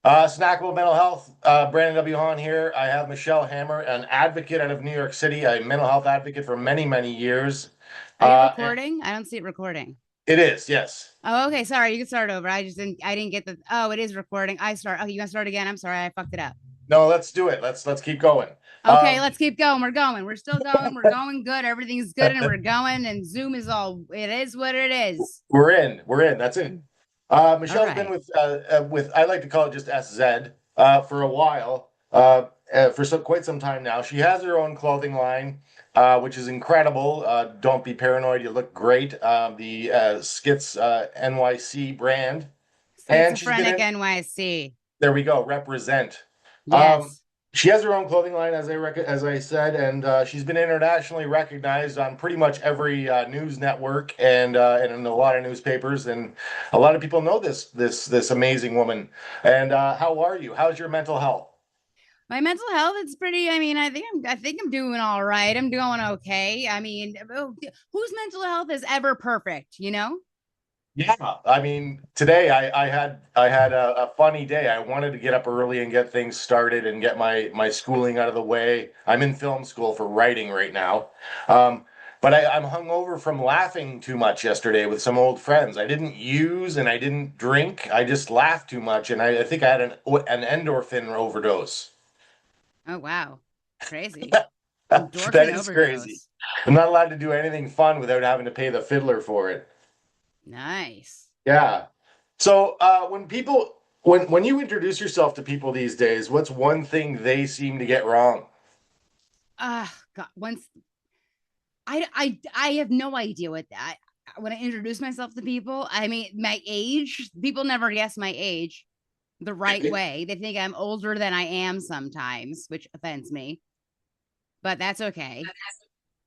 Snackable Mental Health, Brandon W. Hahn here. I have Michelle Hammer, an advocate out of New York City, a mental health advocate for many, many years. Are you And recording? I don't see it recording. it is, yes. Oh, okay. Sorry. You can start over. I didn't get the, oh, it is recording. Okay. You want to start again? I'm sorry. I fucked it up. No, let's do it. Let's keep going. Okay. Um, Let's keep going. We're going. We're still going. We're going good. Everything's good and we're going. And Zoom is it is what it is. we're in. That's it. All Michelle's been right. with I like to call it just SZ for a while, for quite some time now. She has her own clothing line, which is incredible. Don't be paranoid. You look great. The Skits NYC brand, and she's been Schizophrenic in. NYC. There we go. Represent. Um, Yes. she has her own clothing line, as I said, and she's been internationally recognized on pretty much every news network and in a lot of newspapers, and a lot of people know this amazing woman. And how are you? How's your mental health? My mental health, it's pretty, I think I'm doing all right. I'm doing okay. Whose mental health is ever perfect, you know? Yeah, I mean, today I had a funny day. I wanted to get up early and get things started and get my schooling out of the way. I'm in film school for writing right now. But I'm hungover from laughing too much yesterday with some old friends. I didn't use and I didn't drink. I just laughed too much, and I think I had an endorphin overdose. Oh, wow. Crazy. That Endorphin is crazy. overdose. I'm not allowed to do anything fun without having to pay the fiddler for it. Nice. Yeah. So when you introduce yourself to people these days, what's one thing they seem to get wrong? God, once I have no idea what that. When I introduce myself to people, I mean, my age, people never guess my age the right way. They think I'm older than I am sometimes, which offends me, but that's okay.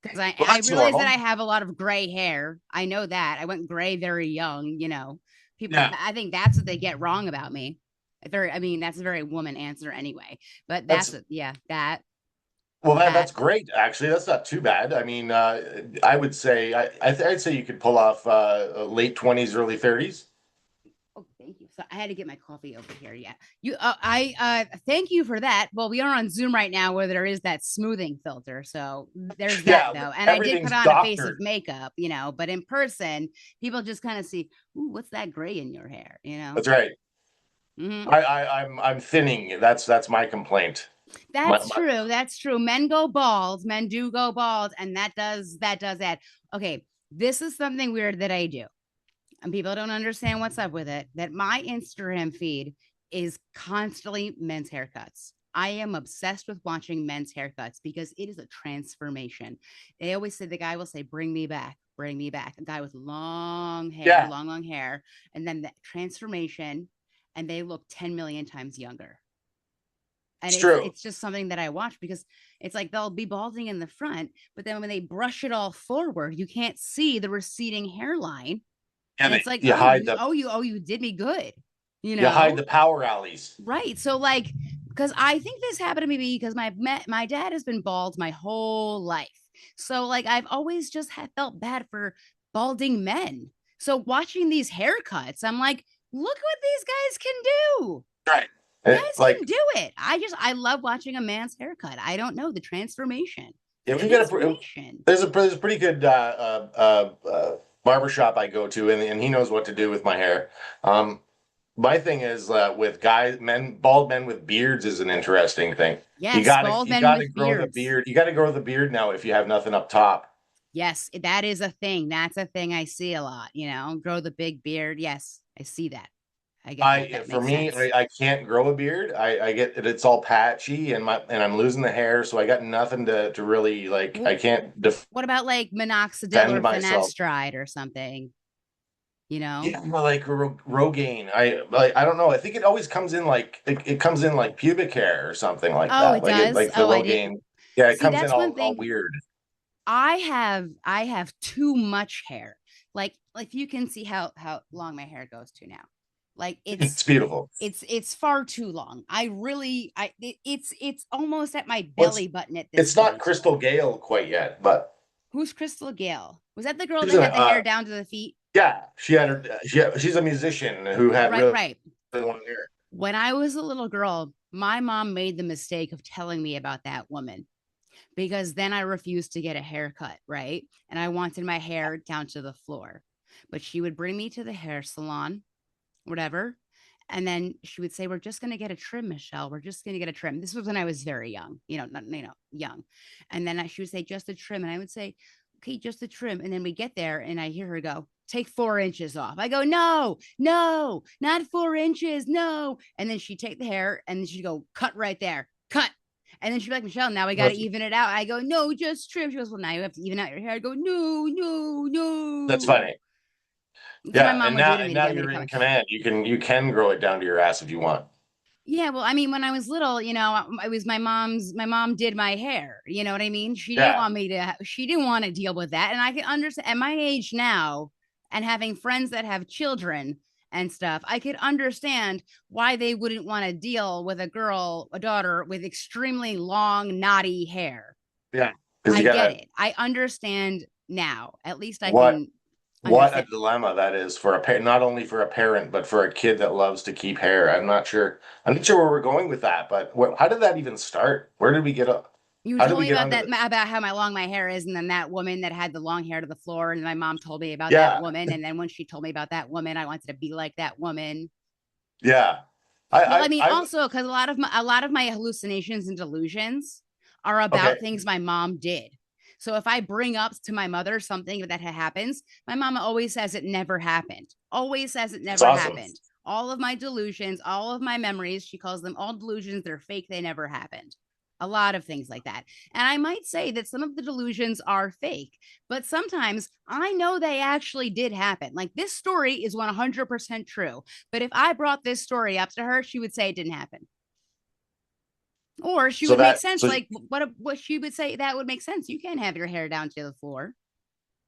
Because Well, I that's realize that normal. I have a lot of gray hair. I know that. I went gray very young, you know. People, Yeah. I think that's what they get wrong about me. That's a very woman answer anyway. But That's yeah, that, well, that. that's great. Actually, that's not too bad. I mean, I would say I'd say you could pull off late 20s, early 30s. Oh, thank you. So I had to get my coffee over here. Yeah. Thank you for that. Well, we are on Zoom right now where there is that smoothing filter. So there's that Yeah, though. And I did put everything's on a face of doctored. makeup, you know, but in person, people just kind of see, ooh, what's that gray in your hair, you know? That's right. Mm-hmm. I'm thinning. That's my complaint. That's true. That's true. Men go bald. Men do go bald, and that does that. Okay, this is something weird that I do, and people don't understand what's up with it. That my Instagram feed is constantly men's haircuts. I am obsessed with watching men's haircuts because it is a transformation. They always say the guy will say, "Bring me back." Bring me back. A guy with Yeah, long hair, and then that transformation, and they look 10 million times younger, and it's it's true. it's just something that I watch because it's like they'll be balding in the front, but then when they brush it all forward, you can't see the receding hairline, Yeah, and it's like, you hide the you did me good, you you hide know? the power alleys. Right. So like, because I think this happened to me because my dad has been bald my whole life, so like I've always just felt bad for balding men. So watching these haircuts, I'm like, look what these guys can do. Right. Guys Like, can do it. I love watching a man's haircut. I don't know the transformation. yeah, The we've got transformation. there's a pretty good barber shop I go to, and he knows what to do with my hair. Um, my thing is with bald men with beards is an interesting thing. Yes, bald You men gotta with grow the beards. beard. You gotta grow the beard now if you have nothing up top. Yes, that is a thing. That's a thing I see a lot, you know, grow the big beard. Yes, I see that. I get that. That For makes me, sense. I can't grow a beard. I get it, it's all patchy and I'm losing the hair, so I got nothing to really like. I Well, can't what about like minoxidil defend or myself. finasteride or something, you know? Yeah, well, like Rogaine. I don't know. I think it always comes in like it comes in like pubic hair or something like Oh, that. it Like it does. like the Oh, I didn't Rogaine. Yeah, it see. comes in That's one all thing. weird. I have too much hair. Like you can see how long my hair goes to now. Like It's beautiful. it's far too long. It's almost at my Well, belly button at this it's not point. Crystal Gale quite yet, but Who's Crystal Gale? Was that the girl she's that an had the hair down to the feet? yeah. She's a musician who had Right, really right. long hair. When I was a little girl, my mom made the mistake of telling me about that woman because then I refused to get a haircut, right? And I wanted my hair down to the floor. But she would bring me to the hair salon, whatever. And then she would say, "We're just going to get a trim, Michelle. We're just going to get a trim." This was when I was very young, not, young. And then she would say, "Just a trim." And I would say, "Okay, just a trim." And then we get there and I hear her go, "Take 4 inches off." I go, "No, no, not 4 inches. No." And then she'd take the hair and then she'd go, "Cut right there. Cut." And then she'd be like, "Michelle, now we got to That's even it out." I go, "No, just trim." She goes, "Well, now you have to even out your hair." I go, "No, no, that's no." funny. That's what my Yeah, mom and would do now to me and to now get me to you're come. in command. You can grow it down to your ass if you want. Yeah, well, I mean, when I was little, it was my mom did my hair. You know what I mean? Yeah, She didn't want to deal with that. And I can understand at my age now and having friends that have children and stuff, I could understand why they wouldn't want to deal with a daughter with extremely long, knotty hair. yeah. Because I you get gotta it. I understand now. At least I what can what a understand. dilemma that is for a parent, not only for a parent but for a kid that loves to keep hair. I'm not sure where we're going with that, but how did that even start? Where did we get up? You How did told we me get about onto that the? about how my hair is, and then that woman that had the long hair to the floor, and my mom told me about that Yeah, woman, and then when she told me about that woman, I wanted to be like that woman. yeah. I Well, I I mean, I also because a lot of my hallucinations and delusions are okay. about things my mom did. So if I bring up to my mother something that happens, my mama always says it never happened. Always says it It's never awesome. happened. All of my delusions, all of my memories, she calls them all delusions. They're fake. They never happened. A lot of things like that. And I might say that some of the delusions are fake, but sometimes I know they actually did happen. Like this story is 100% true. But if I brought this story up to her, she would say it didn't happen. Or she So would make that sense. so Like what she would say that would make sense. You can't have your hair down to the floor.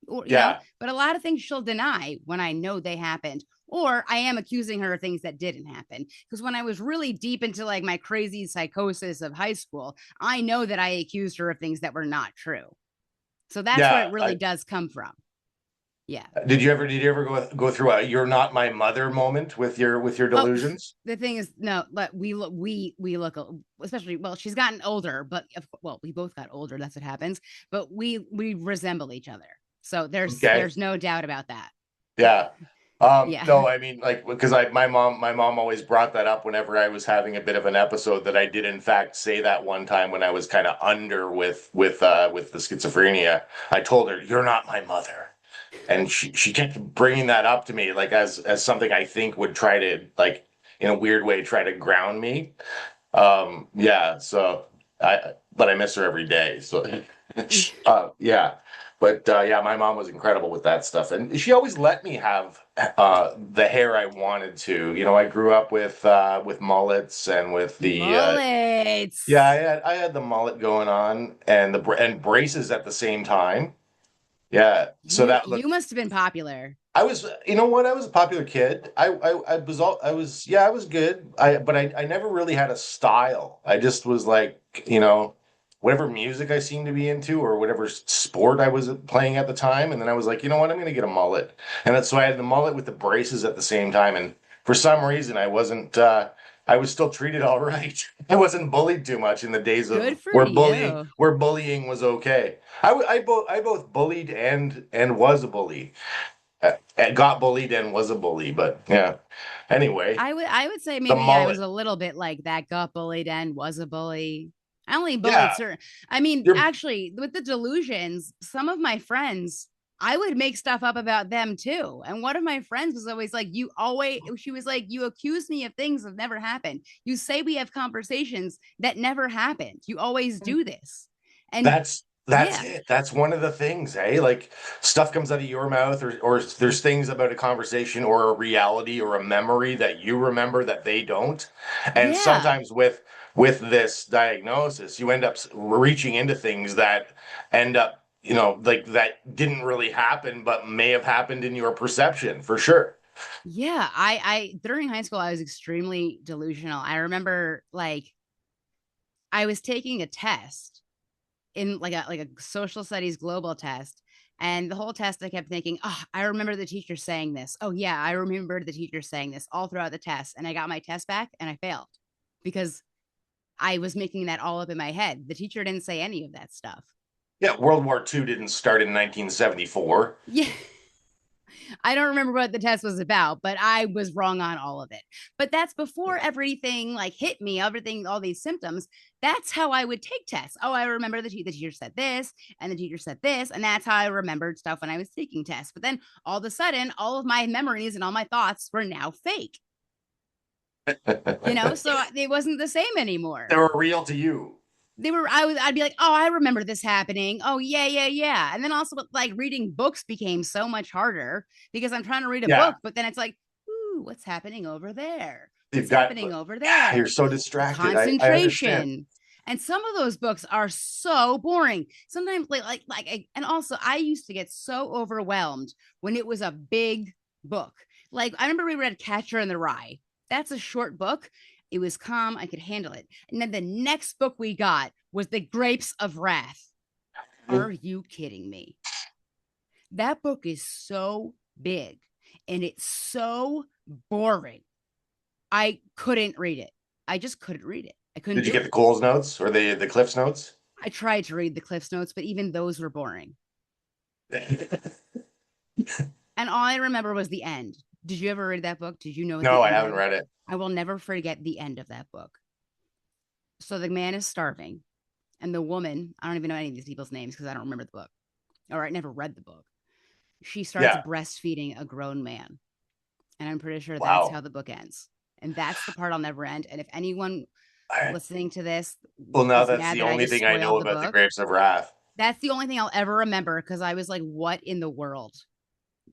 Or yeah. but a lot of things she'll deny when I know they happened. Or I am accusing her of things that didn't happen. Because when I was really deep into like my crazy psychosis of high school, I know that I accused her of things that were not true. So that's where Yeah. it really does come from. Yeah. Did you ever go through a "you're not my mother" moment with your Oh, delusions? the thing is, no, but we look, especially, well, she's gotten older, but well, we both got older. That's what happens. But we resemble each other, so Okay. there's no doubt about that. Yeah. Yeah. No, I mean, like, because my mom always brought that up whenever I was having a bit of an episode, that I did in fact say that one time when I was kind of under with the schizophrenia. I told her, "You're not my mother," and she kept bringing that up to me, like, as something I think would try to, like, in a weird way, try to ground me. Yeah, so but I miss her every day. So, yeah, but yeah, my mom was incredible with that stuff, and she always let me have the hair I wanted to. I grew up with mullets and with the yeah, I Mullets. had I had the mullet going on and and braces at the same time. Yeah, so You that you looked. must have been popular. I was, you know what? I was a popular kid. Yeah, I was good. But I never really had a style. I just was like, whatever music I seemed to be into or whatever sport I was playing at the time. And then I was like, you know what? I'm going to get a mullet. And that's why I had the mullet with the braces at the same time. And for some reason, I was still treated all right. I wasn't bullied too much in the days Good of for where bullying, you. where bullying was okay. I both bullied and was a bully. And got bullied and was a bully, but yeah. Anyway, I would say the maybe I was mullet. a little bit like that. Got bullied and was a bully. I only bullied Yeah, certain. I mean, you're actually, with the delusions, some of my friends, I would make stuff up about them too. And one of my friends was always like, "You always," she was like, "You accuse me of things that never happened. You say we have conversations that never happened. You always do this." And that's yeah, it. That's one of the things, eh? Like, stuff comes out of your mouth, or there's things about a conversation or a reality or a memory that you remember that they don't. And yeah, sometimes with this diagnosis, you end up reaching into things that end up, like, that didn't really happen, but may have happened in your perception, for sure. yeah. I during high school, I was extremely delusional. I remember like I was taking a test in like a social studies global test, And the whole test, I kept thinking, oh, I remember the teacher saying this. Oh, yeah, I remember the teacher saying this all throughout the test. And I got my test back and I failed because I was making that all up in my head. The teacher didn't say any of that stuff. Yeah, World War II didn't start in 1974. Yeah. I don't remember what the test was about, but I was wrong on all of it. But that's before everything like hit me, everything, all these symptoms. That's how I would take tests. Oh, I remember the teacher said this, and the teacher said this, and that's how I remembered stuff when I was taking tests. But then all of a sudden, all of my memories and all my thoughts were now fake. So it wasn't the same anymore. They were real to you. I'd be like, oh, I remember this happening. Oh, yeah. And then also like reading books became so much harder because I'm trying to read a book, but then it's like, ooh, what's happening over there? What's happening over there? You're so distracted. Concentration. And some of those books are so boring. Sometimes and also I used to get so overwhelmed when it was a big book. Like I remember we read Catcher in the Rye. That's a short book. It was calm. I could handle it. And then the next book we got was The Grapes of Wrath. Are you kidding me? That book is so big and it's so boring. I couldn't read it. I just couldn't read it. I couldn't. Did you get the Coles notes or the Cliff's notes? I tried to read the Cliff's notes, but even those were boring. And all I remember was the end. Did you ever read that book? Did you know? No, I haven't read it. I will never forget the end of that book. So the man is starving, and the woman, I don't even know any of these people's names because I don't remember the book, or I never read the book. She starts breastfeeding a grown man, and I'm pretty sure that's how the book ends. And that's the part I'll never end. And if anyone listening to this, now that's the only thing I know about The Grapes of Wrath. That's the only thing I'll ever remember because I was like, "What in the world?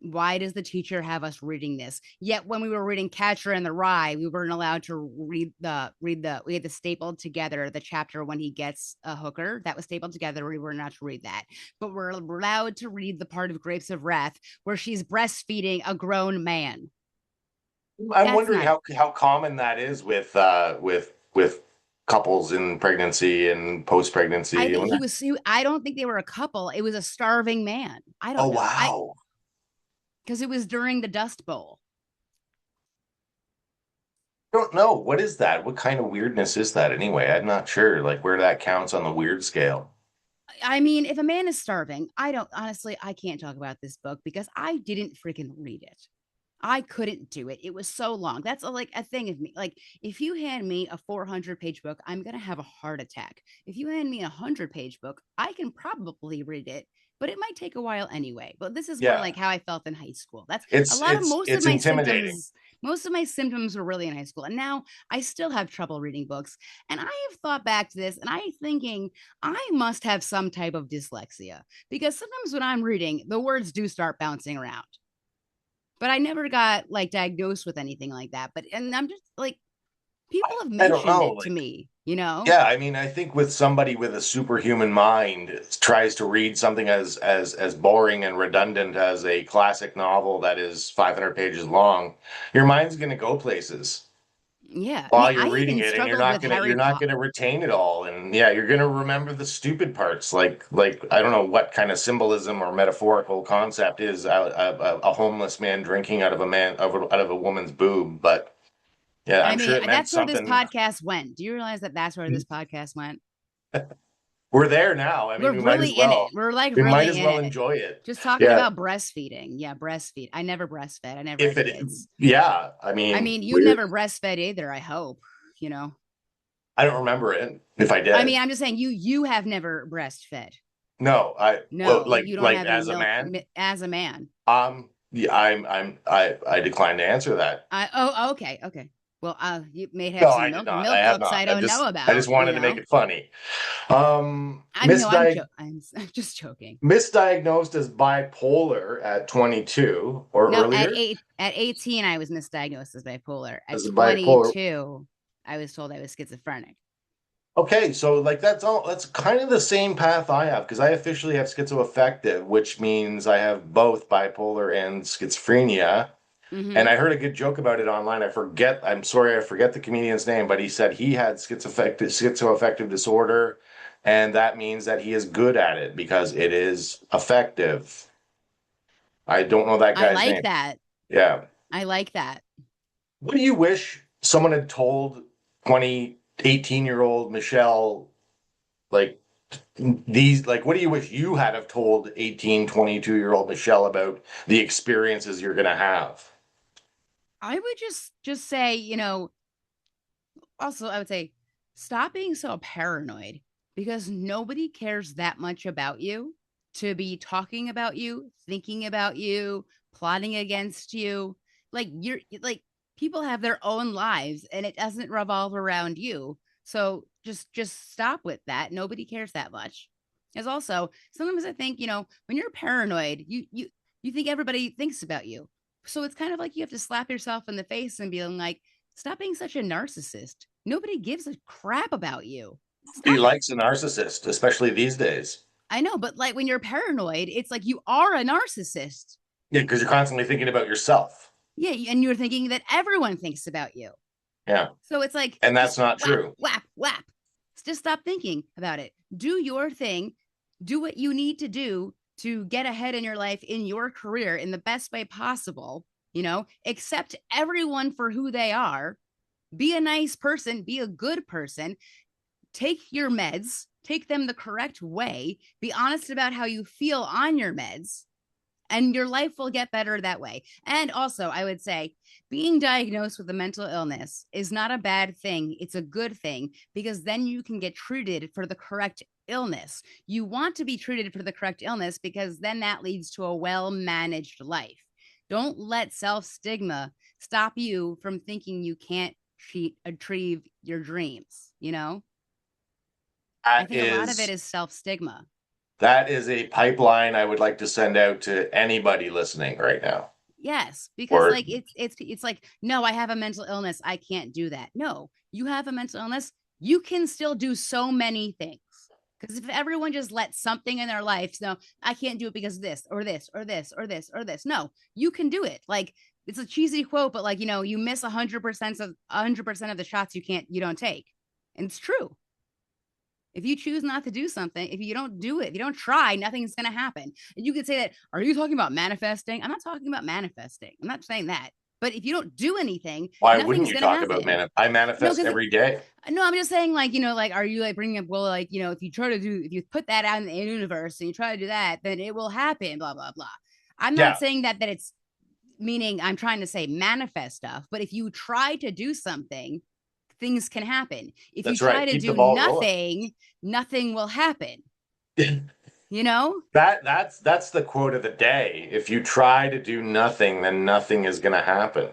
Why does the teacher have us reading this?" Yet when we were reading Catcher in the Rye, we weren't allowed to we had to staple together the chapter when he gets a hooker. That was stapled together. We were not to read that. But we're allowed to read the part of Grapes of Wrath where she's breastfeeding a grown man. I'm wondering how common that is with couples in pregnancy and post-pregnancy. I think I don't think they were a couple. It was a starving man. I don't know. Wow. Because it was during the Dust Bowl. I don't know. What is that? What kind of weirdness is that anyway? I'm not sure like where that counts on the weird scale. I mean, if a man is starving, I can't talk about this book because I didn't freaking read it. I couldn't do it. It was so long. That's like a thing of me. Like if you hand me a 400-page book, I'm going to have a heart attack. If you hand me a 100-page book, I can probably read it, but it might take a while anyway. But this is more like how I felt in high school. Most of my symptoms. Most of my symptoms were really in high school. And now I still have trouble reading books. And I have thought back to this and I'm thinking I must have some type of dyslexia because sometimes when I'm reading, the words do start bouncing around. But I never got like diagnosed with anything like that. And I'm just like, people have mentioned it to me, Yeah, I mean, I think with somebody with a superhuman mind tries to read something as boring and redundant as a classic novel that is 500 pages long, your mind's going to go places. Yeah, while you're reading it, and you're not gonna retain it all, and you're gonna remember the stupid parts, like I don't know what kind of symbolism or metaphorical concept is a homeless man drinking out of a woman's boob, but I'm sure it meant that's something. Where this podcast went. Do you realize that that's where this podcast went? We're there now. I mean, we're really in it. We're like we really might as well enjoy it. Just talking about breastfeeding. Yeah, breastfeed. I never breastfed. I never had kids. Yeah, I mean, you never breastfed either. I hope. I don't remember it. If I did, I mean, I'm just saying you have never breastfed. No, you don't have as milk, a man. As a man. Yeah, I decline to answer that. Okay. Well, you may have some milk books I don't know about. I just wanted to make it funny. I'm just joking. Misdiagnosed as bipolar at 22 or earlier? At 18, I was misdiagnosed as bipolar. At 22, I was told I was schizophrenic. Okay, so that's kind of the same path I have because I officially have schizoaffective, which means I have both bipolar and schizophrenia. Mm-hmm. And I heard a good joke about it online. I'm sorry, I forget the comedian's name, but he said he had schizoaffective disorder, and that means that he is good at it because it is effective. I don't know that I guy's like name. that. Yeah. I like that. What do you wish someone had told 18-year-old Michelle, like what do you wish you had have told 18, 22-year-old Michelle about the experiences you're going to have? I would just say, also I would say stop being so paranoid because nobody cares that much about you to be talking about you, thinking about you, plotting against you. Like you're like people have their own lives and it doesn't revolve around you. So just stop with that. Nobody cares that much. As also sometimes I think, when you're paranoid, you think everybody thinks about you. So it's kind of like you have to slap yourself in the face and be like, stop being such a narcissist. Nobody gives a crap about you. He Stop it. likes a narcissist, especially these days. I know, but like when you're paranoid, it's like you are a narcissist. Yeah, because you're constantly thinking about yourself. Yeah, and you're thinking that everyone thinks about you. Yeah. So it's like And just that's not whap, true. whap, whap. Just stop thinking about it. Do your thing. Do what you need to do to get ahead in your life, in your career, in the best way possible. Accept everyone for who they are. Be a nice person, be a good person, take your meds, take them the correct way, be honest about how you feel on your meds, and your life will get better that way. And also, I would say being diagnosed with a mental illness is not a bad thing. It's a good thing because then you can get treated for the correct illness. You want to be treated for the correct illness because then that leads to a well managed life. Don't let self stigma stop you from thinking you can't achieve your dreams. I That think a lot of it is is self stigma. that is a pipeline I would like to send out to anybody listening right now. Yes, because Or like it's like, no, I have a mental illness. I can't do that. No, you have a mental illness. You can still do so many things. Because if everyone just lets something in their life, no, I can't do it because of this or this or this or this or this. No, you can do it. Like it's a cheesy quote, but like you miss 100% of the shots you don't take, and it's true. If you choose not to do something, if you don't do it, if you don't try, nothing's going to happen. And you could say that, are you talking about manifesting? I'm not talking about manifesting. I'm not saying that. But if you don't do anything, why wouldn't nothing's you going to talk about happen. I No, manifest because every day. no, I'm just saying, like, like, are you like bringing up, well, like, if you put that out in the universe and you try to do that, then it will happen, blah, blah, blah. I'm not Yeah, saying that it's meaning I'm trying to say manifest stuff, but if you try to do something, things can happen. If you that's try right. to Keep the do ball rolling. nothing will happen, you know? That's the quote of the day. If you try to do nothing, then nothing is going to happen.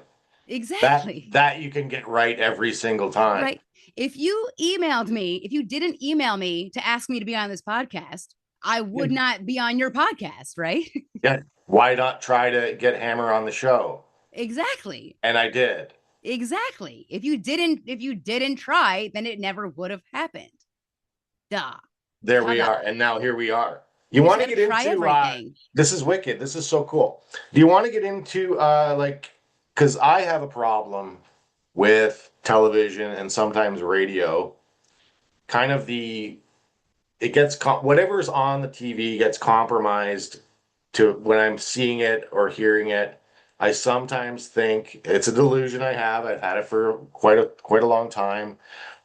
That Exactly. that you can get right every single time. Right. If you didn't email me to ask me to be on this podcast, I would not be on your podcast, right? Yeah. Why not try to get Hammer on the show? Exactly. And I did. Exactly. If you didn't try, then it never would have happened. Duh. There we Duh. are. And now here we are. You You just want got to to get try into everything. this is wicked. This is so cool. Do you want to get into because I have a problem with television and sometimes radio. Kind of it gets whatever's on the TV gets compromised to when I'm seeing it or hearing it. I sometimes think it's a delusion I have. I've had it for quite a long time.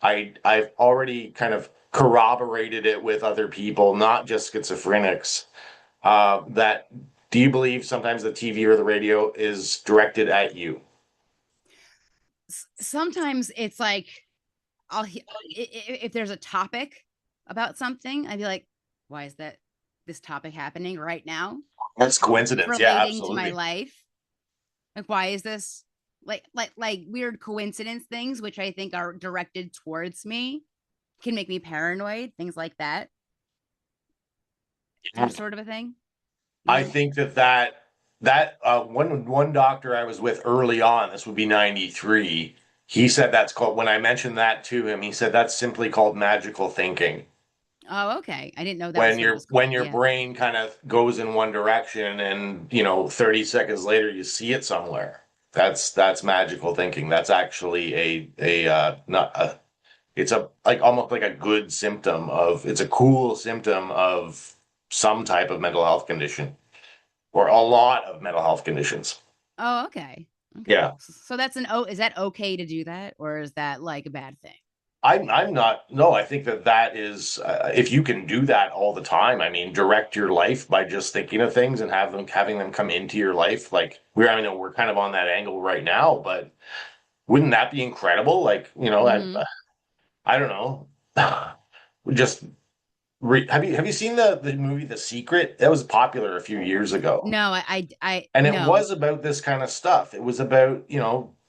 I've already kind of corroborated it with other people, not just schizophrenics. That do you believe sometimes the TV or the radio is directed at you? Sometimes it's like if there's a topic about something, I'd be like, why is this topic happening right now? That's Is this coincidence. Yeah, relating to my absolutely. life? Like, why is this like weird coincidence things, which I think are directed towards me, can make me paranoid, things like that, sort of a thing. I Yeah. think that one doctor I was with early on, this would be 93, he said that's called when I mentioned that to him, he said that's simply called magical thinking. Oh, okay. I didn't know that When was what it your was when called. your Yeah. brain kind of goes in one direction and 30 seconds later you see it somewhere. That's magical thinking. That's actually a not a it's a like almost like a good symptom of it's a cool symptom of some type of mental health condition. or a lot of mental health conditions. Oh, okay. Okay. Yeah. So that's is that okay to do that, or is that like a bad thing? I'm not, no, I think that that is, if you can do that all the time, I mean, direct your life by just thinking of things and having them come into your life. Like I know we're kind of on that angle right now, but wouldn't that be incredible? Like, Mm-hmm. I don't know. Just have you seen the movie The Secret? That was popular a few years ago. No, And it no. was about this kind of stuff. It was about,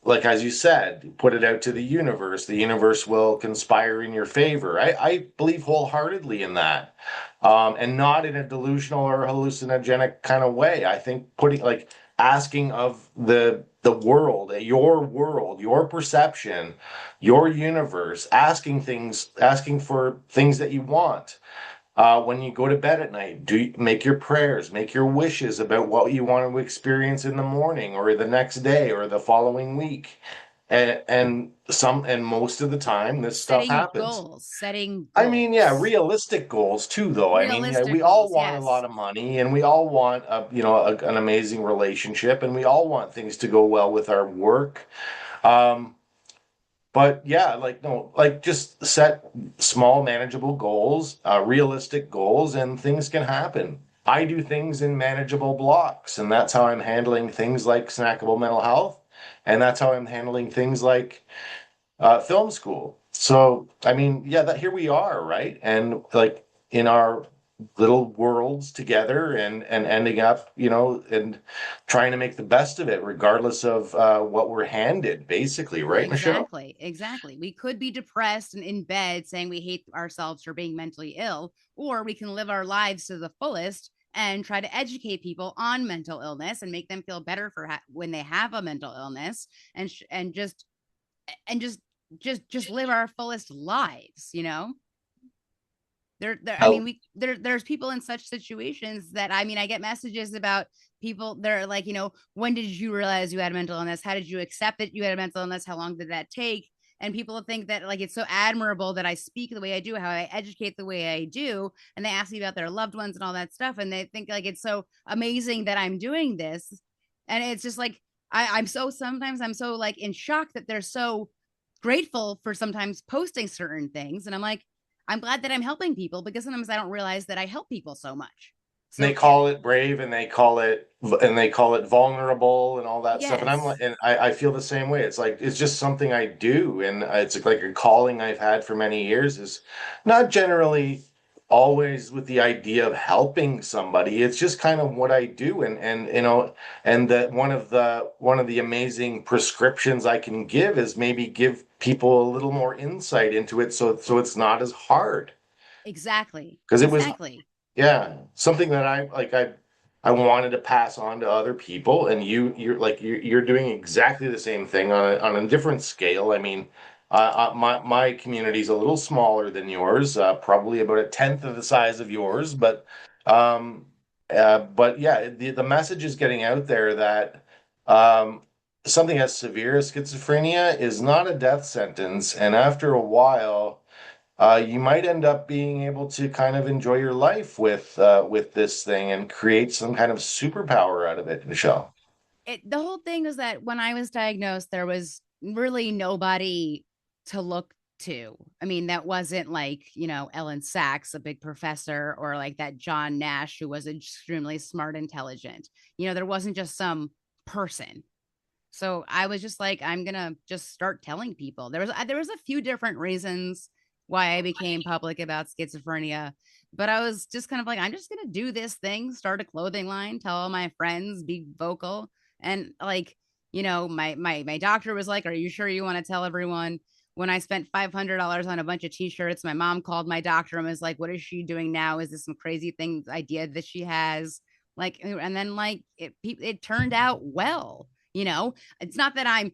like as you said, put it out to the universe. The universe will conspire in your favor. I believe wholeheartedly in that. And not in a delusional or hallucinogenic kind of way. I think putting like asking of the world, your perception, your universe, asking for things that you want. When you go to bed at night, do you make your prayers, make your wishes about what you want to experience in the morning or the next day or the following week. And most of the time this stuff happens. Setting I mean, yeah, goals, realistic goals too, though. I mean, yeah, realistic we all goals. want a Yes, lot of money and we all want an amazing relationship and we all want things to go well with our work. Um, but yeah, like no, like just set small, manageable goals, realistic goals, and things can happen. I do things in manageable blocks, and that's how I'm handling things like snackable mental health, and that's how I'm handling things like film school. So, I mean, yeah, that here we are, right? And like in our little worlds together and ending up, and trying to make the best of it, regardless of what we're handed, basically, right, Michelle? exactly, exactly. We could be depressed and in bed saying we hate ourselves for being mentally ill, or we can live our lives to the fullest and try to educate people on mental illness and make them feel better for when they have a mental illness, and just just live our fullest lives, you know. I mean, Oh, there's people in such situations that, I mean, I get messages about people, they're like, when did you realize you had a mental illness? How did you accept that you had a mental illness? How long did that take? And people think that like it's so admirable that I speak the way I do, how I educate the way I do, and they ask me about their loved ones and all that stuff, and they think like it's so amazing that I'm doing this. And it's just like I'm so, sometimes I'm so like in shock that they're so grateful for sometimes posting certain things. And I'm like, I'm glad that I'm helping people, because sometimes I don't realize that I help people so much. and they So call it brave and they call it vulnerable and all that stuff. And I'm like, yes, and I feel the same way. It's like it's just something I do, and it's like a calling I've had for many years. Is not generally always with the idea of helping somebody. It's just kind of what I do, and that one of the amazing prescriptions I can give is maybe give people a little more insight into it, so it's not as hard exactly, because it was, exactly. yeah, something that I wanted to pass on to other people, and you're doing exactly the same thing on a different scale. I mean, my community's a little smaller than yours, probably about a tenth of the size of yours, um, but yeah, the message is getting out there that um, something as severe as schizophrenia is not a death sentence, and after a while you might end up being able to kind of enjoy your life with this thing and create some kind of superpower out of it, Michelle. The whole thing is that when I was diagnosed, there was really nobody to look to. I mean, that wasn't like, Ellen Sachs, a big professor, or like that John Nash, who was extremely smart, intelligent. There wasn't just some person. So I was just like, I'm gonna just start telling people. There was a few different reasons why I became public about schizophrenia, but I was just kind of like, I'm just gonna do this thing, start a clothing line, tell all my friends, be vocal, and like, my doctor was like, "Are you sure you want to tell everyone?" When I spent $500 on a bunch of t-shirts, my mom called my doctor and was like, "What is she doing now? Is this some crazy thing idea that she has?" Like, and then like it turned out well. It's not that I'm,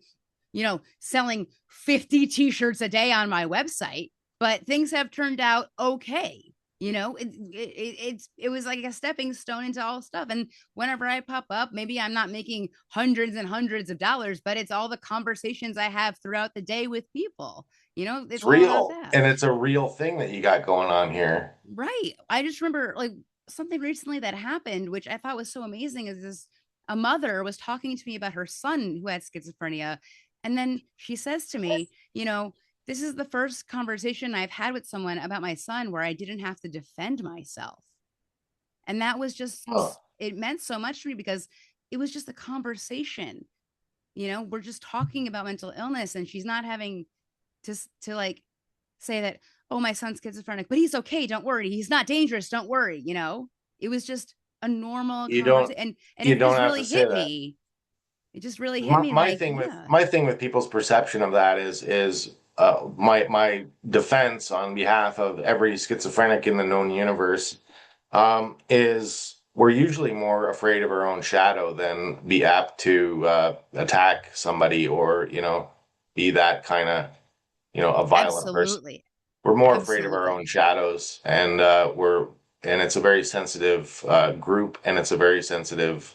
selling 50 t-shirts a day on my website, but things have turned out okay. It was like a stepping stone into all stuff. And whenever I pop up, maybe I'm not making hundreds and hundreds of dollars, but it's all the conversations I have throughout the day with people. It's It's all about real, that. and it's a real thing that you got going on here. Right. I just remember like something recently that happened, which I thought was so amazing, is this a mother was talking to me about her son who had schizophrenia. And then she says to me, this is the first conversation I've had with someone about my son where I didn't have to defend myself. And that was just, Oh, it meant so much to me because it was just a conversation. We're just talking about mental illness, and she's not having to like say that, oh, my son's schizophrenic, but he's okay, don't worry, he's not dangerous, don't worry. It was just a normal you don't conversation, and you it don't just have to really say hit that. me. It just really hit My, me, my like, thing with yeah, my thing with people's perception of that is my defense on behalf of every schizophrenic in the known universe is we're usually more afraid of our own shadow than be apt to attack somebody or be that kind of a violent person. absolutely, We're more afraid of our own absolutely. shadows, and it's a very sensitive group, and it's a very sensitive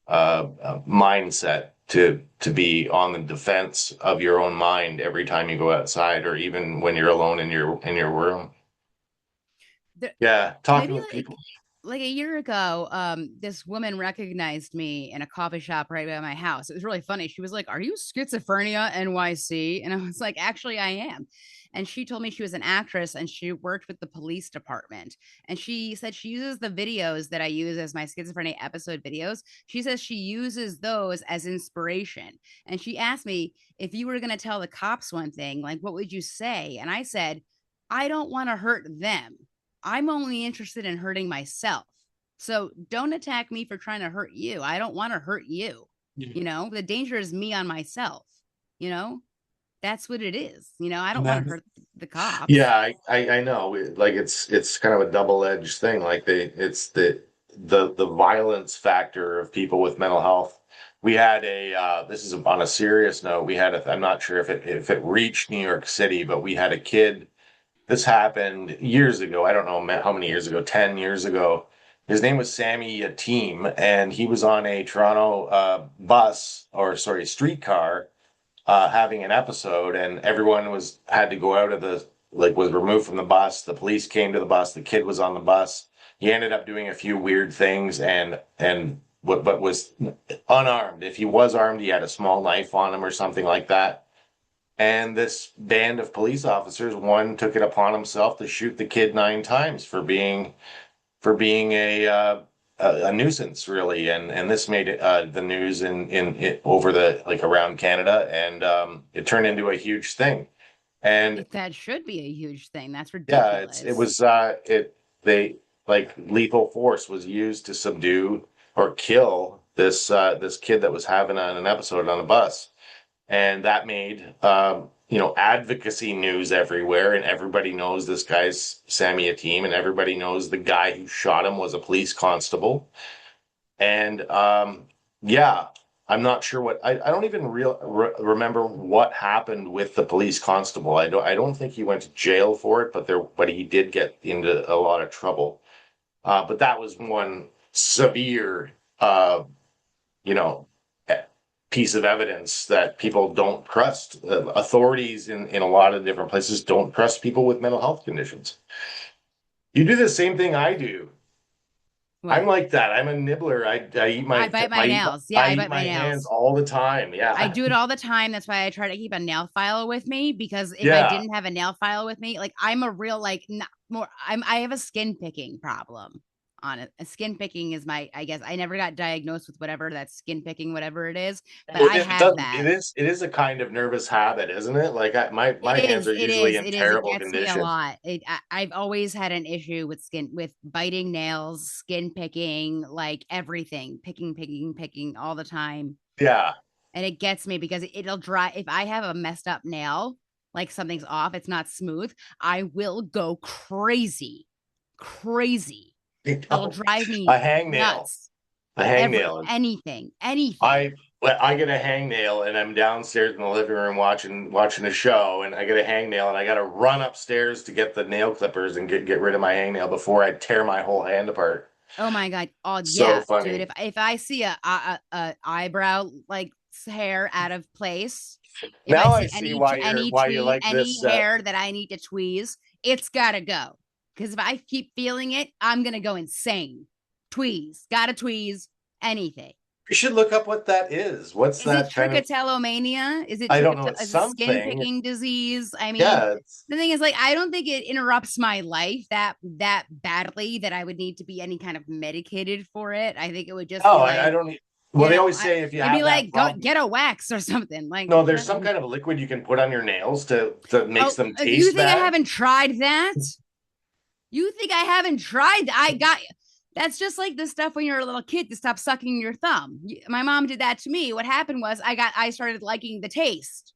mindset to be on the defense of your own mind every time you go outside, or even when you're alone in your room. The, Yeah, talking maybe with people. like a year ago, this woman recognized me in a coffee shop right by my house. It was really funny. She was like, "Are you Schizophrenia NYC?" And I was like, "Actually, I am." And she told me she was an actress and she worked with the police department. And she said she uses the videos that I use as my schizophrenia episode videos. She says she uses those as inspiration. And she asked me, if you were going to tell the cops one thing, like, what would you say? And I said, I don't want to hurt them. I'm only interested in hurting myself. So don't attack me for trying to hurt you. I don't want to hurt you. The danger is me on myself. You know, that's what it is. I don't want to hurt the cops. Yeah, I know. Like it's kind of a double-edged thing. Like it's the violence factor of people with mental health. We had this is on a serious note. I'm not sure if it reached New York City, but we had a kid. This happened years ago. I don't know how many years ago, 10 years ago. His name was Sammy Yatim, and he was on a Toronto bus, or sorry, streetcar, having an episode, and everyone had to go out of the was removed from the bus. The police came to the bus. The kid was on the bus. He ended up doing a few weird things, and what but was unarmed. If he was armed, he had a small knife on him or something like that. And this band of police officers, one took it upon himself to shoot the kid 9 times for being a nuisance, really, and this made it the news in it over the around Canada, and it turned into a huge thing. And That should be a huge thing. That's yeah, it ridiculous. was it they lethal force was used to subdue or kill this kid that was having an episode on a bus, and that made advocacy news everywhere, and everybody knows this guy's Sammy Ateem, and everybody knows the guy who shot him was a police constable. And yeah, I'm not sure I don't even remember what happened with the police constable. I don't think he went to jail for it, but he did get into a lot of trouble. But that was one severe you know piece of evidence that people don't trust. Authorities in a lot of different places don't trust people with mental health conditions. You do the same thing I do. I'm What? like that. I'm a nibbler. I eat I my bite my I eat nails. Yeah, I I eat bite my my hands nails. all the time. I Yeah. do it all the time. That's why I try to keep a nail file with me, because if I Yeah. didn't have a nail file with me, like, I'm a real, like, not more I have a skin picking problem on it. Skin picking is my, I guess I never got diagnosed with whatever that skin picking, whatever it is, but Well, I it have does. It that. is. It is a kind of nervous habit, isn't it? Like my It hands is, are it usually is, in it is. It terrible gets me a condition. lot. I've always had an issue with biting nails, skin picking, like everything, picking, picking, picking all the time. Yeah. And it gets me because it'll dry. If I have a messed up nail, like something's off, it's not smooth, I will go crazy, crazy. It'll Oh, drive a me hangnail. nuts. A hangnail. Anything. I get a hangnail and I'm downstairs in the living room watching a show, and I get a hangnail and I got to run upstairs to get the nail clippers and get rid of my hangnail before I tear my whole hand apart. Oh my god. Oh So yeah, dude. funny. If I see a eyebrow like hair out of place, if I Now I see see why you any like any this. hair that I need to tweeze, it's gotta go Because if I keep feeling it, I'm going to go insane. Tweeze, gotta tweeze, anything. You should look up what that is. What's Is it that kind of? trichotillomania? Is it I don't know. It's is it skin something. picking disease? I mean, Yeah. the thing is, like, I don't think it interrupts my life that badly that I would need to be any kind of medicated for it. I think it would just Oh, be I like, don't. Well, they always I say if you it'd be have that like go problem. get a wax or something. Like, No, there's some kind of liquid you can put on your nails to makes oh, them you taste think I bad. haven't tried that? You think I haven't tried? I got that's just like the stuff when you're a little kid to stop sucking your thumb. My mom did that to me. What happened was I started liking the taste.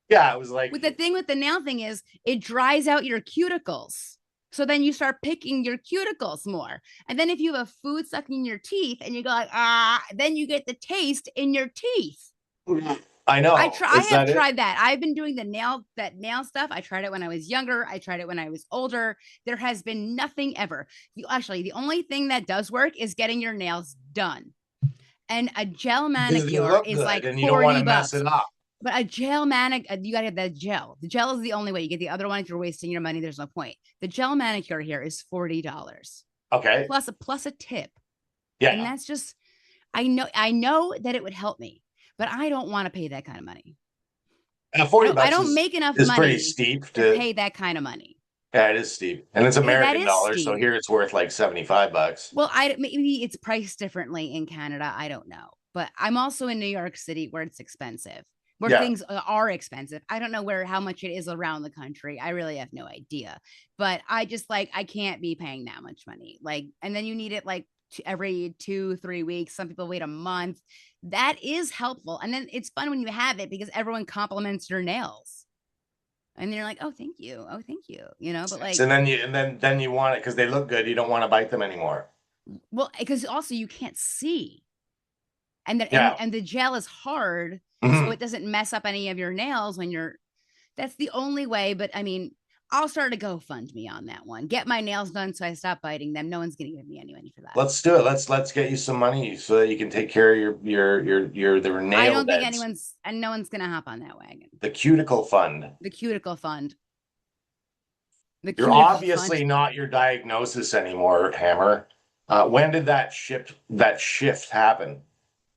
Yeah, it was like With the thing with the nail thing is it dries out your cuticles. So then you start picking your cuticles more. And then if you have a food stuck in your teeth and you go like, then you get the taste in your teeth. I know. I Is have that it? tried that. I've been doing that nail stuff. I tried it when I was younger. I tried it when I was older. There has been nothing ever. Actually, the only thing that does work is getting your nails done. And a gel Because they manicure look is good like and you don't want 40 to mess bucks. it up. But a gel manicure, you got to have that gel. The gel is the only way. You get the other one if you're wasting your money. There's no point. The gel manicure here is $40 Okay. plus a tip. Yeah. And that's just I know that it would help me, but I don't want to pay that kind of money. 40 I bucks don't make enough is pretty money steep to to. pay that kind of money. Yeah, it is steep, and it's That American is dollars, so steep. here it's worth like 75 bucks. Well, maybe it's priced differently in Canada. I don't know, but I'm also in New York City where it's expensive, where Yeah. things are expensive. I don't know how much it is around the country. I really have no idea, but I just like I can't be paying that much money. Like, and then you need it like every 2-3 weeks. Some people wait a month. That is helpful, and then it's fun when you have it because everyone compliments your nails. And you're like, oh, thank you. Oh, thank you. But like, And then you want it because they look good. You don't want to bite them anymore. well, because also you can't see. And that Yeah. and the gel is hard, so Mhm. it doesn't mess up any of your nails when you're that's the only way. But I mean, I'll start a GoFundMe on that one. Get my nails done so I stop biting them. No one's gonna give me any money for that. Let's do it. Let's get you some money so that you can take care of your the I nail don't think beds. no one's gonna hop on that wagon. The cuticle fund. The cuticle fund. The You're cuticle obviously fund. not your diagnosis anymore, Hammer. When did that shift happen?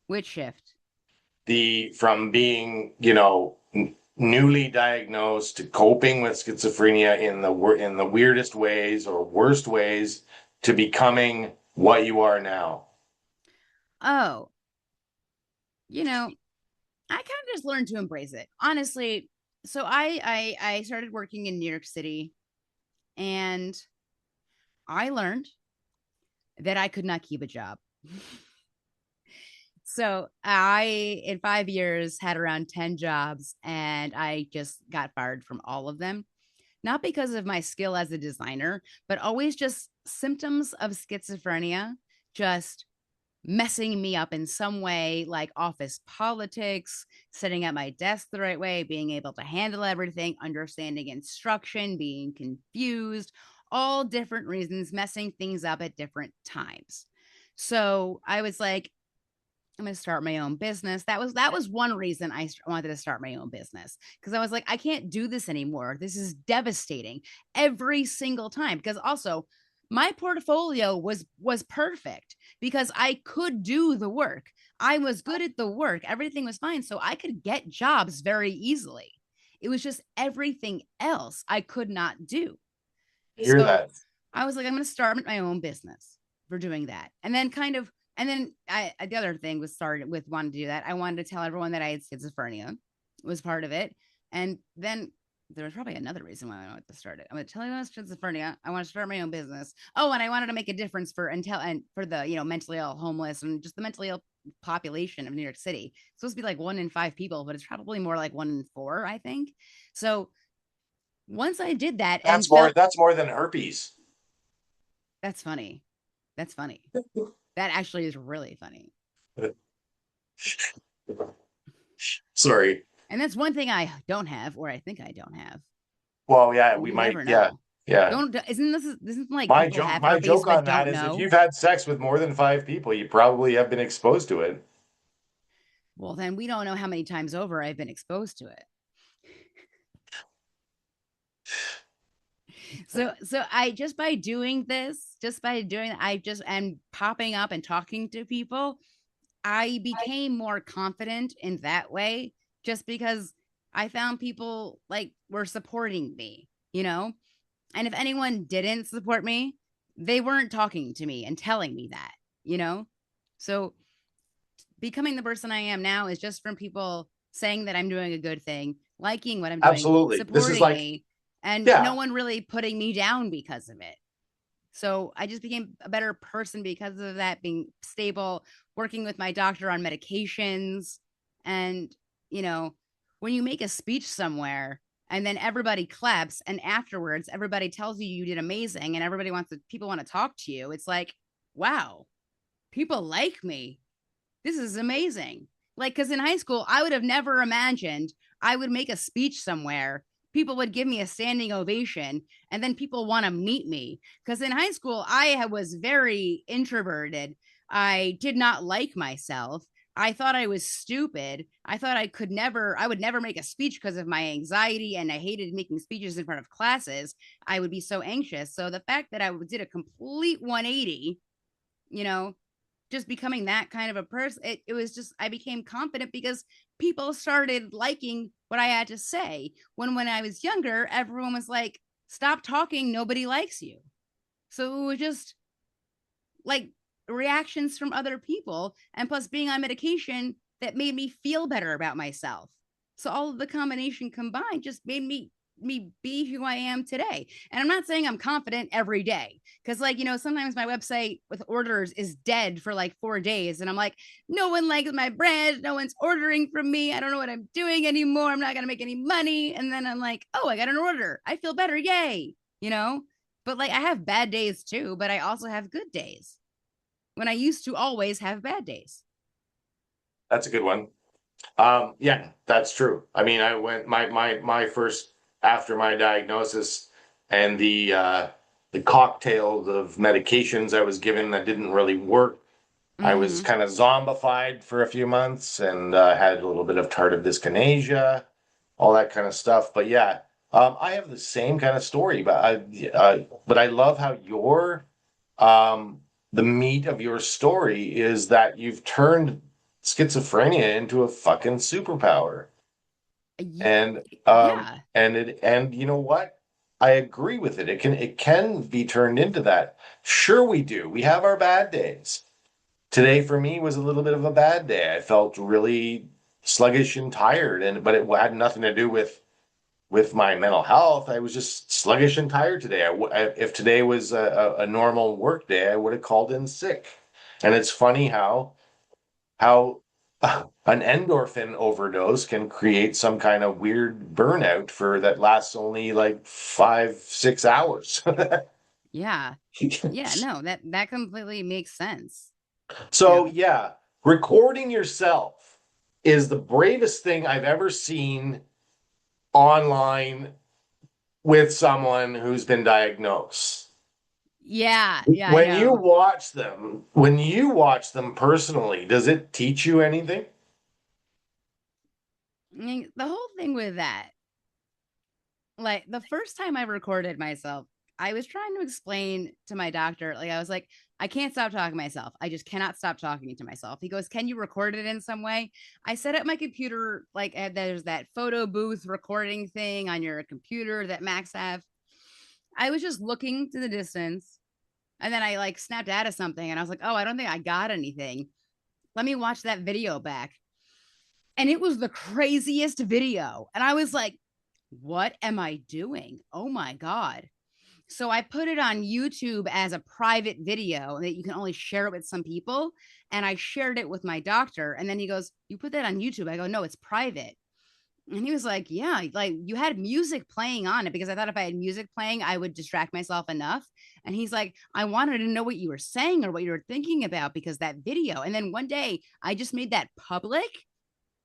Which shift? From being, newly diagnosed to coping with schizophrenia in the weirdest ways or worst ways to becoming what you are now. Oh, I kind of just learned to embrace it. Honestly, so I started working in New York City and I learned that I could not keep a job. So I, in 5 years, had around 10 jobs and I just got fired from all of them. Not because of my skill as a designer, but always just symptoms of schizophrenia, just messing me up in some way, like office politics, sitting at my desk the right way, being able to handle everything, understanding instruction, being confused, all different reasons, messing things up at different times. So I was like, I'm going to start my own business. That was one reason I wanted to start my own business because I was like, I can't do this anymore. This is devastating every single time. Because also, my portfolio was perfect because I could do the work. I was good at the work. Everything was fine, so I could get jobs very easily. It was just everything else I could not do. Hear So that? I was like, I'm going to start my own business for doing that, and then the other thing was started with wanting to do that. I wanted to tell everyone that I had schizophrenia was part of it. And then there was probably another reason why I wanted to start it. I'm going to tell you about schizophrenia. I want to start my own business. Oh, and I wanted to make a difference for the mentally ill, homeless, and just the mentally ill population of New York City. It's supposed to be like 1 in 5 people, but it's probably more like 1 in 4, I think. So once I did that and felt That's more than herpes. that's funny. That's funny. That actually is really funny. Sorry. And that's one thing I don't have, or I think I don't have. Well, yeah, we You might. never Yeah, know. yeah. Don't isn't this like My people joke, have my herpes joke but on that don't is if know? you've had sex with more than 5 people, you probably have been exposed to it. Well, then we don't know how many times over I've been exposed to it. So I just by doing this, just by doing, I just and popping up and talking to people, I became more confident in that way just because I found people like were supporting me, you know? And if anyone didn't support me, they weren't talking to me and telling me that, you know? So becoming the person I am now is just from people saying that I'm doing a good thing, liking what I'm doing, Absolutely. This is supporting like, me, and no yeah, one really putting me down because of it. So I just became a better person because of that, being stable, working with my doctor on medications. And, you know, when you make a speech somewhere and then everybody claps and afterwards everybody tells you you did amazing and people want to talk to you, it's like, wow, people like me. This is amazing. Like, because in high school, I would have never imagined I would make a speech somewhere. People would give me a standing ovation, and then people want to meet me. Because in high school, I was very introverted. I did not like myself. I thought I was stupid. I thought I would never make a speech because of my anxiety, and I hated making speeches in front of classes. I would be so anxious. So the fact that I did a complete 180, you know, just becoming that kind of a person, it was just, I became confident because people started liking what I had to say. When I was younger, everyone was like, stop talking, nobody likes you. So it was just like reactions from other people, and plus being on medication that made me feel better about myself. So all of the combination combined just made me be who I am today. And I'm not saying I'm confident every day, because like, you know, sometimes my website with orders is dead for like 4 days and I'm like, no one likes my brand, no one's ordering from me, I don't know what I'm doing anymore, I'm not going to make any money. And then I'm like, oh, I got an order, I feel better, yay, you know. But like, I have bad days too, but I also have good days when I used to always have bad days. that's a good one. Yeah, that's true. I mean, I went my first after my diagnosis and the cocktails of medications I was given that didn't really work. I was Mm-hmm. kind of zombified for a few months and had a little bit of tardive dyskinesia, all that kind of stuff. But yeah, I have the same kind of story, but I love how um, the meat of your story is that you've turned schizophrenia into a fucking superpower. And Yeah. and you know what? I agree with it. It can be turned into that. Sure we do. We have our bad days. Today for me was a little bit of a bad day. I felt really sluggish and tired, and but it had nothing to do with my mental health. I was just sluggish and tired today. If today was a normal work day, I would have called in sick. And it's funny how an endorphin overdose can create some kind of weird burnout for that lasts only like 5, 6 hours. Yeah. Yeah. No, that completely makes sense. You So know, yeah, recording yourself is the bravest thing I've ever seen online with someone who's been diagnosed. yeah. Yeah. I know. When you watch them personally, does it teach you anything? I mean, the whole thing with that, like the first time I recorded myself, I was trying to explain to my doctor, like, I was like, I can't stop talking to myself. I just cannot stop talking to myself. He goes, can you record it in some way? I set up my computer, like, there's that photo booth recording thing on your computer that Macs have. I was just looking to the distance, and then I like snapped out of something and I was like, oh, I don't think I got anything. Let me watch that video back. And it was the craziest video. And I was like, what am I doing? Oh my God. So I put it on YouTube as a private video that you can only share it with some people. And I shared it with my doctor. And then he goes, you put that on YouTube? I go, no, it's private. And he was like, yeah, like you had music playing on it, because I thought if I had music playing, I would distract myself enough. And he's like, I wanted to know what you were saying or what you were thinking about because that video. And then one day I just made that public,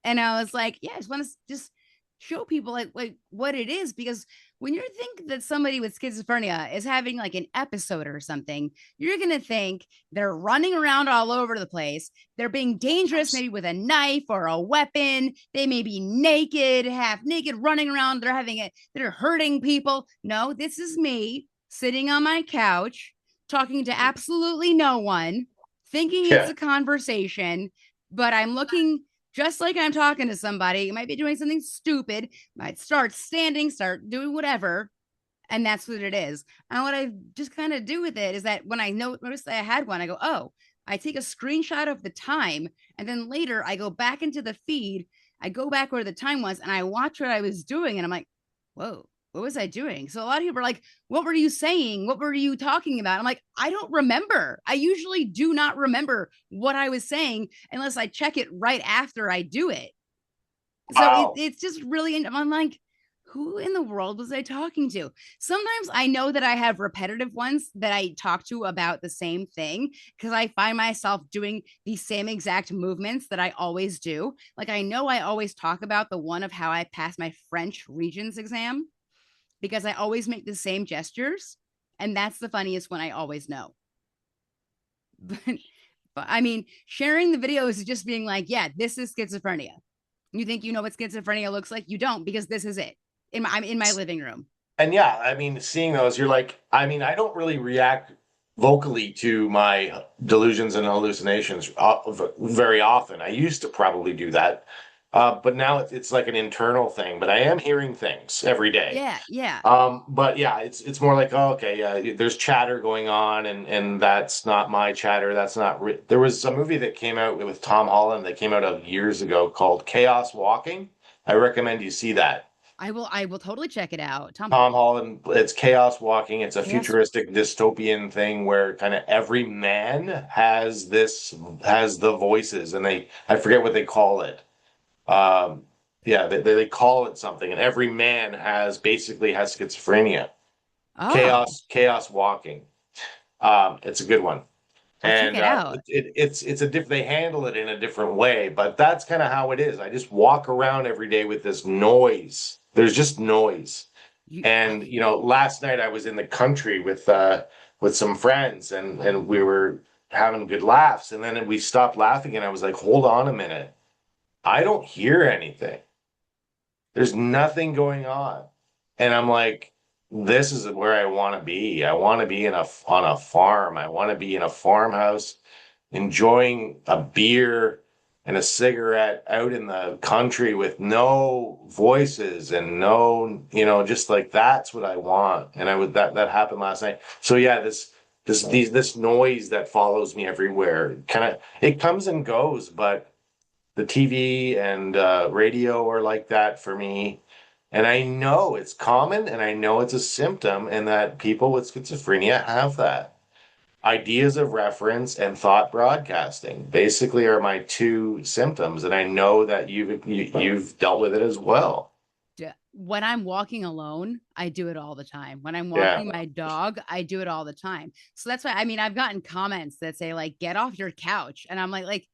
and I was like, yeah, I just want to just show people like what it is, because when you think that somebody with schizophrenia is having like an episode or something, you're going to think they're running around all over the place. They're being dangerous, maybe with a knife or a weapon. They may be naked, half naked, running around. They're having it, they're hurting people. No, this is me sitting on my couch, talking to absolutely no one, thinking it's Yeah. a conversation, but I'm looking just like I'm talking to somebody. I might be doing something stupid, might start standing, start doing whatever. And that's what it is. And what I just kind of do with it is that when I notice that I had one, I go, oh, I take a screenshot of the time. And then later I go back into the feed. I go back where the time was and I watch what I was doing. And I'm like, whoa, what was I doing? So a lot of people are like, what were you saying? What were you talking about? I'm like, I don't remember. I usually do not remember what I was saying unless I check it right after I do it. So Wow. it's just really, I'm like, who in the world was I talking to? Sometimes I know that I have repetitive ones that I talk to about the same thing because I find myself doing the same exact movements that I always do. Like I know I always talk about the one of how I passed my French Regents exam because I always make the same gestures. And that's the funniest one I always know. But I mean, sharing the videos is just being like, yeah, this is schizophrenia. You think you know what schizophrenia looks like? You don't because this is it. I'm in my living room. And yeah, I mean, seeing those, you're like, I mean, I don't really react vocally to my delusions and hallucinations very often. I used to probably do that, but now it's like an internal thing. But I am hearing things every day. Yeah, yeah. But yeah, it's more like, oh, okay, yeah, there's chatter going on, and that's not my chatter. That's not. There was a movie that came out with Tom Holland that came out of years ago called Chaos Walking. I recommend you see that. I will totally check it out. Tom Holland, it's Chaos Walking. It's a Chaos. futuristic dystopian thing where kind of every man has the voices, and I forget what they call it. Um, yeah, they call it something, and every man basically has schizophrenia. Oh, Chaos Walking. It's a good one. I'll check And it out. it's a they handle it in a different way, but that's kind of how it is. I just walk around every day with this noise. There's just noise. You And last night I was in the country with some friends, and we were having good laughs, and then we stopped laughing, and I was like, hold on a minute. I don't hear anything. There's nothing going on. And I'm like, this is where I want to be. I want to be on a farm. I want to be in a farmhouse, enjoying a beer and a cigarette out in the country with no voices and no, just like that's what I want. And that happened last night. So yeah, this noise that follows me everywhere, kind of it comes and goes, but the TV and radio are like that for me. And I know it's common and I know it's a symptom, and that people with schizophrenia have that. Ideas of reference and thought broadcasting basically are my two symptoms. And I know that you've dealt with it as well. when I'm walking alone, I do it all the time. When I'm Yeah. walking my dog, I do it all the time. So that's why I mean I've gotten comments that say like get off your couch and I'm like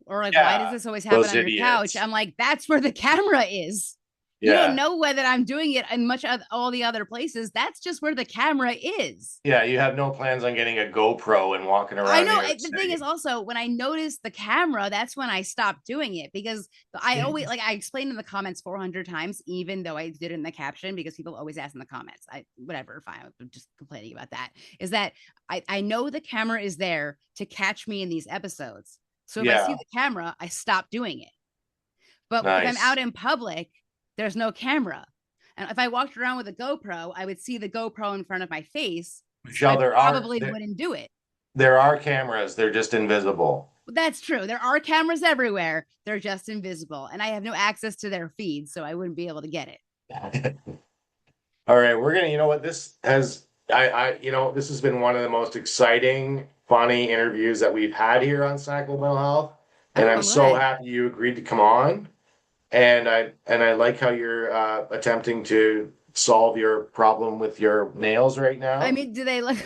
or like why does Yeah. this always happen Those on your couch? idiots. I'm like that's where the camera is. You don't Yeah. know whether I'm doing it in much of all the other places. That's just where the camera is. Yeah. You have no plans on getting a GoPro and walking I around New know. York The thing is City. also when I noticed the camera, that's when I stopped doing it because I always like I explained in the comments 400 times, even though I did it in the caption because people always ask in the comments. Whatever, fine. I'm just complaining about that. Is that I know the camera is there to catch me in these episodes. So if I see Yeah. the camera, I stop doing it. But if I'm Nice. out in public, there's no camera. And if I walked around with a GoPro, I would see the GoPro in front of my face. So Michelle, I probably wouldn't do it. there are cameras. They're just invisible. That's true. There are cameras everywhere. They're just invisible. And I have no access to their feed, so I wouldn't be able to get it. All right, we're gonna, this has been one of the most exciting, funny interviews that we've had here on Sacral Mental Health, and Oh, I'm I'm so glad. happy you agreed to come on. And I like how you're attempting to solve your problem with your nails right I now. mean, do they look?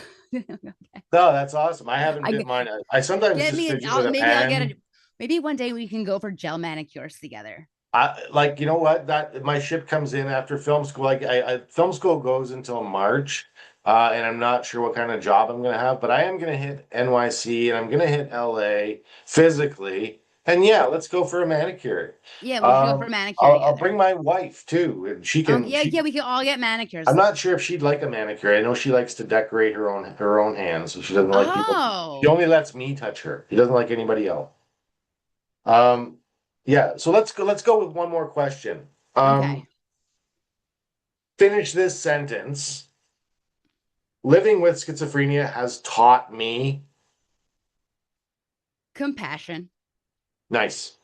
No, that's awesome. I haven't I bit mine. I sometimes get just me. fidget with a Maybe I'll get pen. it. Maybe one day we can go for gel manicures together. I like, you know what? That my ship comes in after film school. Like film school goes until March, and I'm not sure what kind of job I'm gonna have, but I am gonna hit NYC and I'm gonna hit LA physically, And yeah, let's go for a manicure. Yeah, we should go for a manicure I'll together. bring my wife too, and she Oh can. yeah, yeah, we could all get manicures. I'm not sure if she'd like a manicure. I know she likes to decorate her own hands, so she doesn't like people. She Oh, only lets me touch her. She doesn't like anybody else. Um, yeah. So let's go with one more question. okay. Finish this sentence. Living with schizophrenia has taught me. Compassion. Nice,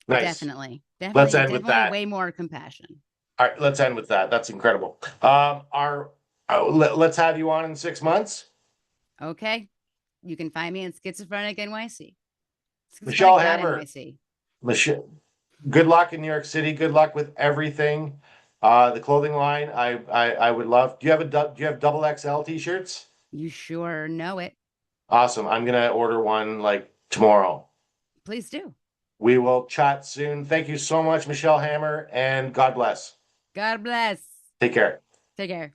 nice. Definitely. Let's Definitely, end with definitely that. way more compassion. All right, let's end with that. That's incredible. Let's have you on in 6 months. Okay. You can find me in Schizophrenic NYC. Michelle Schizophrenic Hammer, NYC. Michelle, good luck in New York City. Good luck with everything. The clothing line, I would love. Do you have double XL t-shirts? You sure know it. Awesome. I'm gonna order one like tomorrow. Please do. We will chat soon. Thank you so much, Michelle Hammer, and God bless. God bless. Take care. Take care.